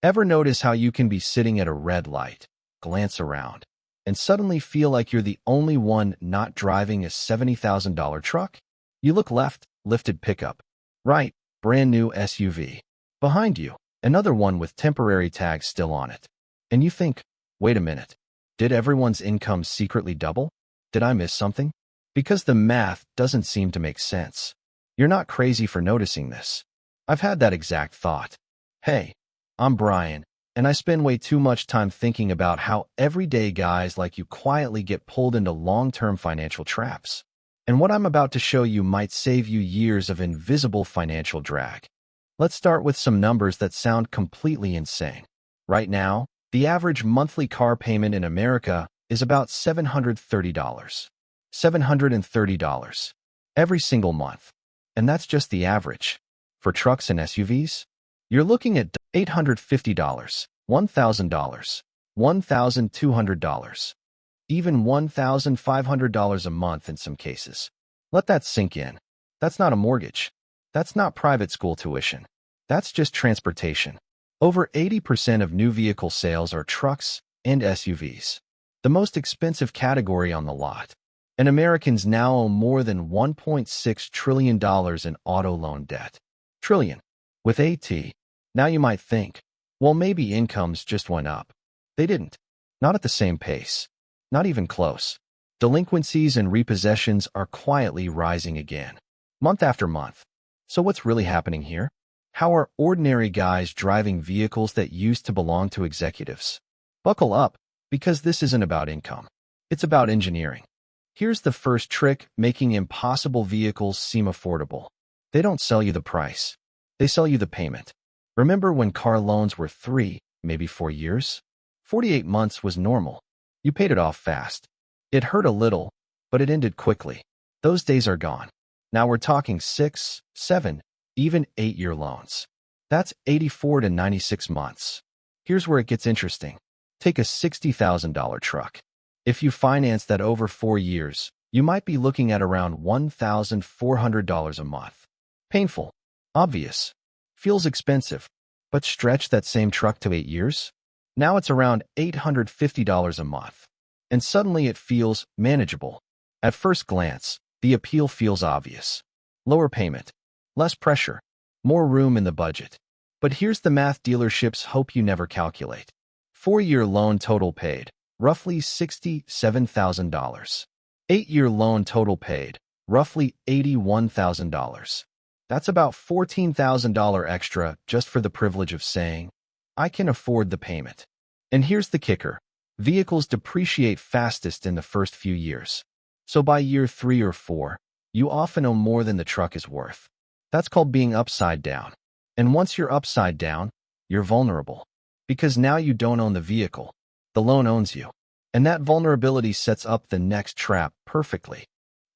Ever notice how you can be sitting at a red light, glance around, and suddenly feel like you're the only one not driving a $70,000 truck? You look left, lifted pickup. Right, brand new SUV. Behind you, another one with temporary tags still on it. And you think, wait a minute, did everyone's income secretly double? Did I miss something? Because the math doesn't seem to make sense. You're not crazy for noticing this. I've had that exact thought. Hey, I'm Brian, and I spend way too much time thinking about how everyday guys like you quietly get pulled into long-term financial traps. And what I'm about to show you might save you years of invisible financial drag. Let's start with some numbers that sound completely insane. Right now, the average monthly car payment in America is about $730. $730 every single month. And that's just the average. For trucks and SUVs, you're looking at $850, $1,000, $1,200, even $1,500 a month in some cases. Let that sink in. That's not a mortgage. That's not private school tuition. That's just transportation. Over 80% of new vehicle sales are trucks and SUVs, the most expensive category on the lot. And Americans now owe more than $1.6 trillion in auto loan debt. Trillion. With AT. Now you might think, well, maybe incomes just went up. They didn't. Not at the same pace. Not even close. Delinquencies and repossessions are quietly rising again, month after month. So what's really happening here? How are ordinary guys driving vehicles that used to belong to executives? Buckle up, because this isn't about income. It's about engineering. Here's the first trick making impossible vehicles seem affordable. They don't sell you the price. They sell you the payment. Remember when car loans were 3, maybe 4 years? 48 months was normal. You paid it off fast. It hurt a little, but it ended quickly. Those days are gone. Now we're talking 6, 7, even 8-year loans. That's 84 to 96 months. Here's where it gets interesting. Take a $60,000 truck. If you finance that over 4 years, you might be looking at around $1,400 a month. Painful. Obvious. Feels expensive. But stretch that same truck to 8 years? Now it's around $850 a month. And suddenly it feels manageable. At first glance, the appeal feels obvious. Lower payment. Less pressure. More room in the budget. But here's the math dealerships hope you never calculate. 4-year loan total paid. Roughly $67,000. 8-year loan total paid, roughly $81,000. That's about $14,000 extra just for the privilege of saying, I can afford the payment. And here's the kicker. Vehicles depreciate fastest in the first few years. So by year 3 or 4, you often owe more than the truck is worth. That's called being upside down. And once you're upside down, you're vulnerable. Because now you don't own the vehicle. The loan owns you. And that vulnerability sets up the next trap perfectly.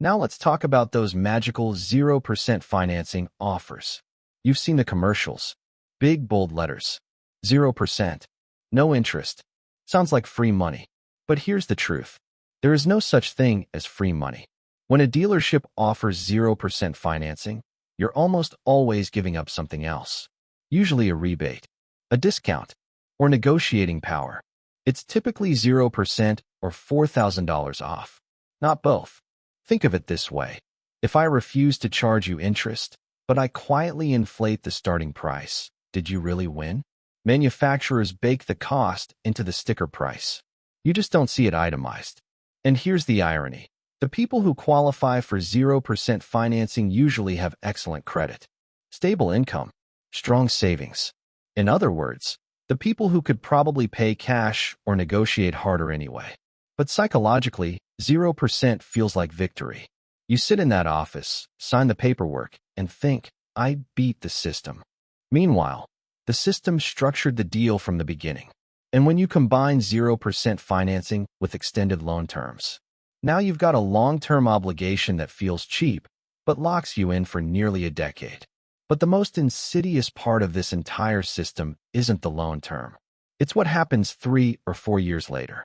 Now let's talk about those magical 0% financing offers. You've seen the commercials. Big bold letters. 0%. No interest. Sounds like free money. But here's the truth. There is no such thing as free money. When a dealership offers 0% financing, you're almost always giving up something else. Usually a rebate, a discount, or negotiating power. It's typically 0% or $4,000 off. Not both. Think of it this way. If I refuse to charge you interest, but I quietly inflate the starting price, did you really win? Manufacturers bake the cost into the sticker price. You just don't see it itemized. And here's the irony. The people who qualify for 0% financing usually have excellent credit, stable income, strong savings. In other words, the people who could probably pay cash or negotiate harder anyway. But psychologically, 0% feels like victory. You sit in that office, sign the paperwork, and think, I beat the system. Meanwhile, the system structured the deal from the beginning. And when you combine 0% financing with extended loan terms, now you've got a long-term obligation that feels cheap, but locks you in for nearly a decade. But the most insidious part of this entire system isn't the loan term. It's what happens 3 or 4 years later.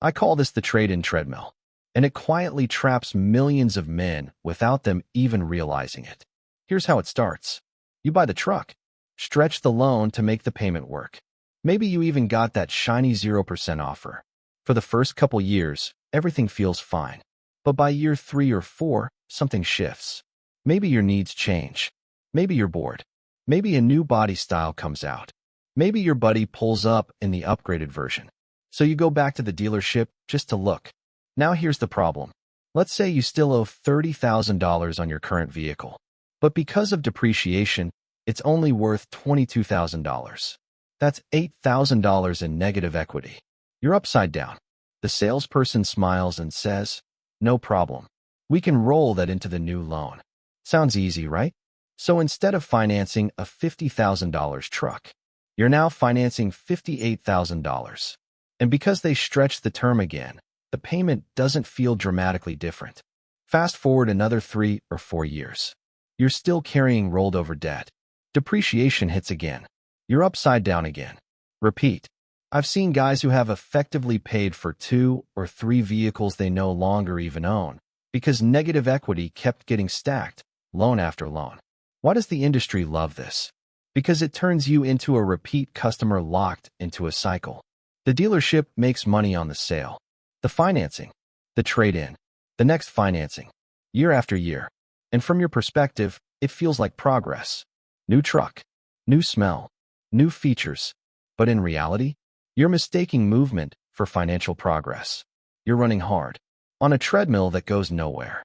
I call this the trade-in treadmill, and it quietly traps millions of men without them even realizing it. Here's how it starts. You buy the truck, stretch the loan to make the payment work. Maybe you even got that shiny 0% offer. For the first couple years, everything feels fine. But by year 3 or 4, something shifts. Maybe your needs change. Maybe you're bored. Maybe a new body style comes out. Maybe your buddy pulls up in the upgraded version. So you go back to the dealership just to look. Now here's the problem. Let's say you still owe $30,000 on your current vehicle. But because of depreciation, it's only worth $22,000. That's $8,000 in negative equity. You're upside down. The salesperson smiles and says, "No problem. We can roll that into the new loan." Sounds easy, right? So instead of financing a $50,000 truck, you're now financing $58,000. And because they stretch the term again, the payment doesn't feel dramatically different. Fast forward another 3 or 4 years. You're still carrying rolled over debt. Depreciation hits again. You're upside down again. Repeat. I've seen guys who have effectively paid for 2 or 3 vehicles they no longer even own because negative equity kept getting stacked, loan after loan. Why does the industry love this? Because it turns you into a repeat customer locked into a cycle. The dealership makes money on the sale, the financing, the trade-in, the next financing, year after year. And from your perspective, it feels like progress. New truck, new smell, new features. But in reality, you're mistaking movement for financial progress. You're running hard on a treadmill that goes nowhere.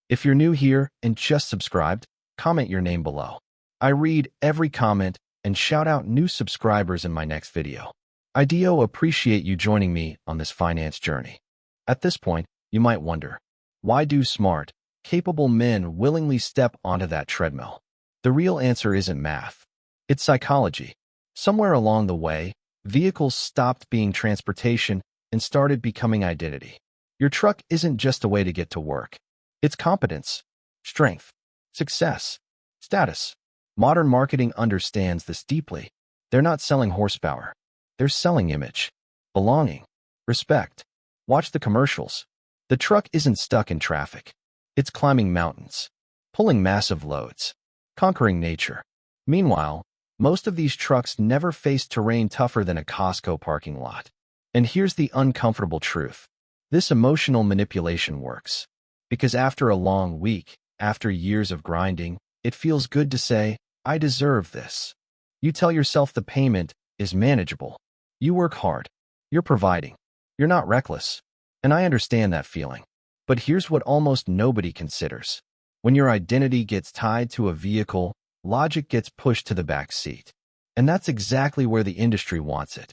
If you're new here and just subscribed, comment your name below. I read every comment and shout out new subscribers in my next video. I do appreciate you joining me on this finance journey. At this point, you might wonder, why do smart, capable men willingly step onto that treadmill? The real answer isn't math. It's psychology. Somewhere along the way, vehicles stopped being transportation and started becoming identity. Your truck isn't just a way to get to work. It's competence, strength, success, status. Modern marketing understands this deeply. They're not selling horsepower. They're selling image, belonging, respect. Watch the commercials. The truck isn't stuck in traffic. It's climbing mountains, pulling massive loads, conquering nature. Meanwhile, most of these trucks never face terrain tougher than a Costco parking lot. And here's the uncomfortable truth. This emotional manipulation works. Because after a long week, after years of grinding, it feels good to say, "I deserve this." You tell yourself the payment is manageable. You work hard. You're providing. You're not reckless. And I understand that feeling. But here's what almost nobody considers. When your identity gets tied to a vehicle, logic gets pushed to the back seat. And that's exactly where the industry wants it.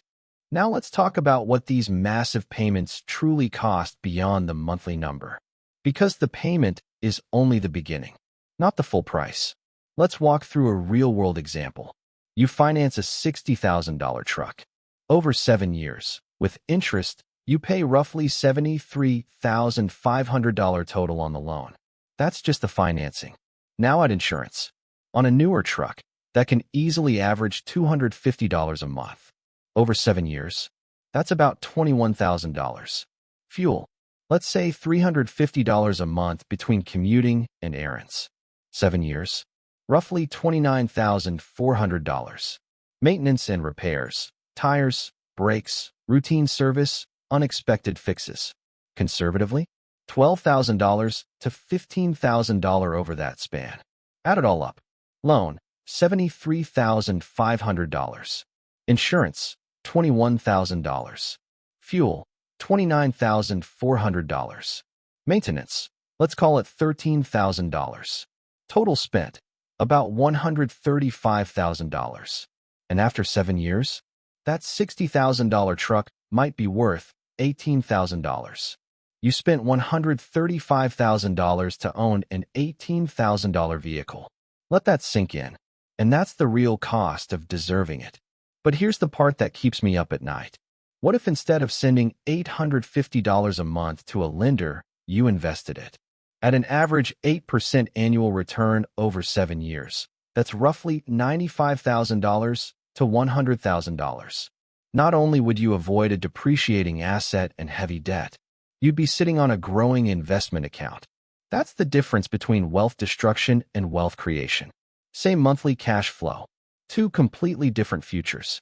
Now let's talk about what these massive payments truly cost beyond the monthly number. Because the payment is only the beginning, not the full price. Let's walk through a real-world example. You finance a $60,000 truck. Over 7 years. With interest, you pay roughly $73,500 total on the loan. That's just the financing. Now add insurance. On a newer truck, that can easily average $250 a month. Over 7 years, that's about $21,000. Fuel. Let's say $350 a month between commuting and errands. 7 years, roughly $29,400. Maintenance and repairs. Tires, brakes, routine service, unexpected fixes. Conservatively, $12,000 to $15,000 over that span. Add it all up. Loan, $73,500. Insurance, $21,000. Fuel, $29,400. Maintenance, let's call it $13,000. Total spent, about $135,000. And after 7 years, that $60,000 truck might be worth $18,000. You spent $135,000 to own an $18,000 vehicle. Let that sink in. And that's the real cost of deserving it. But here's the part that keeps me up at night. What if instead of sending $850 a month to a lender, you invested it? At an average 8% annual return over 7 years, that's roughly $95,000 to $100,000. Not only would you avoid a depreciating asset and heavy debt, you'd be sitting on a growing investment account. That's the difference between wealth destruction and wealth creation. Same monthly cash flow. 2 completely different futures.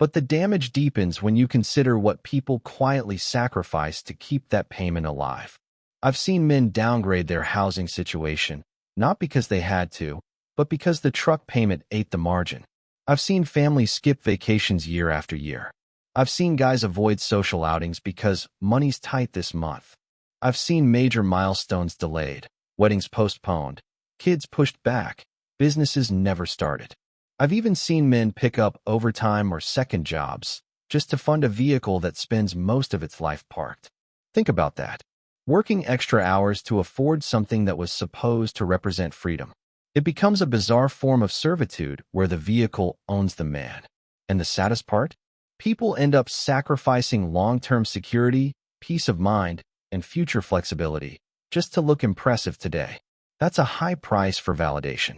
But the damage deepens when you consider what people quietly sacrifice to keep that payment alive. I've seen men downgrade their housing situation, not because they had to, but because the truck payment ate the margin. I've seen families skip vacations year after year. I've seen guys avoid social outings because money's tight this month. I've seen major milestones delayed, weddings postponed, kids pushed back, businesses never started. I've even seen men pick up overtime or second jobs just to fund a vehicle that spends most of its life parked. Think about that. Working extra hours to afford something that was supposed to represent freedom. It becomes a bizarre form of servitude where the vehicle owns the man. And the saddest part? People end up sacrificing long-term security, peace of mind, and future flexibility just to look impressive today. That's a high price for validation.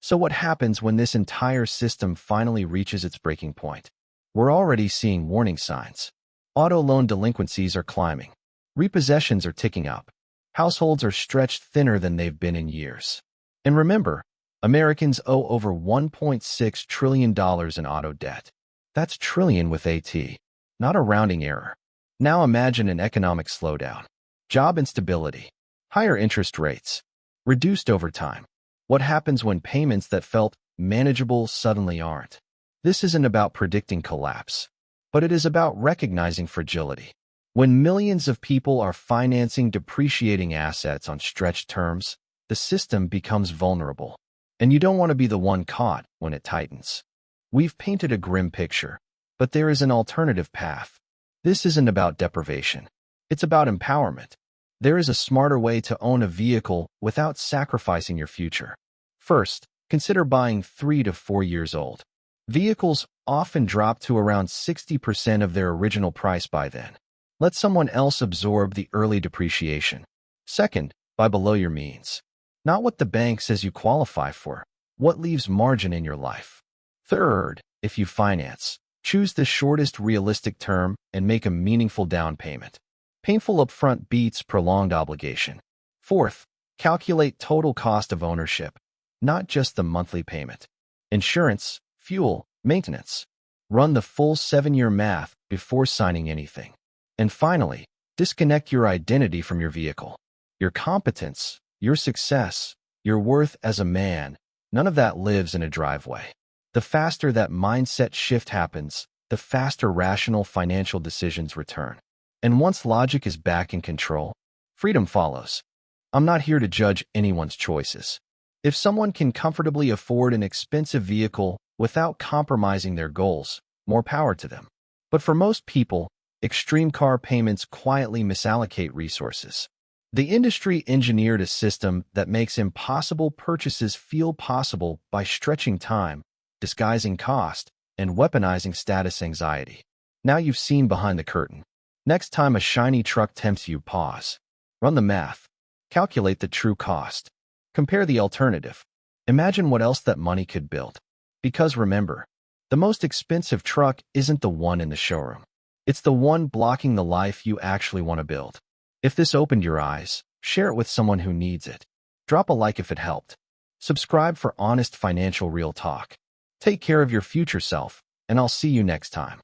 So what happens when this entire system finally reaches its breaking point? We're already seeing warning signs. Auto loan delinquencies are climbing. Repossessions are ticking up. Households are stretched thinner than they've been in years. And remember, Americans owe over $1.6 trillion in auto debt. That's trillion with a T, not a rounding error. Now imagine an economic slowdown, job instability, higher interest rates, reduced overtime. What happens when payments that felt manageable suddenly aren't? This isn't about predicting collapse, but it is about recognizing fragility. When millions of people are financing depreciating assets on stretched terms, the system becomes vulnerable, and you don't want to be the one caught when it tightens. We've painted a grim picture, but there is an alternative path. This isn't about deprivation. It's about empowerment. There is a smarter way to own a vehicle without sacrificing your future. First, consider buying 3 to 4 years old. Vehicles often drop to around 60% of their original price by then. Let someone else absorb the early depreciation. Second, buy below your means. Not what the bank says you qualify for, what leaves margin in your life. Third, if you finance, choose the shortest realistic term and make a meaningful down payment. Painful upfront beats prolonged obligation. Fourth, calculate total cost of ownership, not just the monthly payment. Insurance, fuel, maintenance. Run the full 7-year math before signing anything. And finally, disconnect your identity from your vehicle. Your competence, your success, your worth as a man, none of that lives in a driveway. The faster that mindset shift happens, the faster rational financial decisions return. And once logic is back in control, freedom follows. I'm not here to judge anyone's choices. If someone can comfortably afford an expensive vehicle without compromising their goals, more power to them. But for most people, extreme car payments quietly misallocate resources. The industry engineered a system that makes impossible purchases feel possible by stretching time, disguising cost, and weaponizing status anxiety. Now you've seen behind the curtain. Next time a shiny truck tempts you, pause. Run the math. Calculate the true cost. Compare the alternative. Imagine what else that money could build. Because remember, the most expensive truck isn't the one in the showroom. It's the one blocking the life you actually want to build. If this opened your eyes, share it with someone who needs it. Drop a like if it helped. Subscribe for honest financial real talk. Take care of your future self, and I'll see you next time.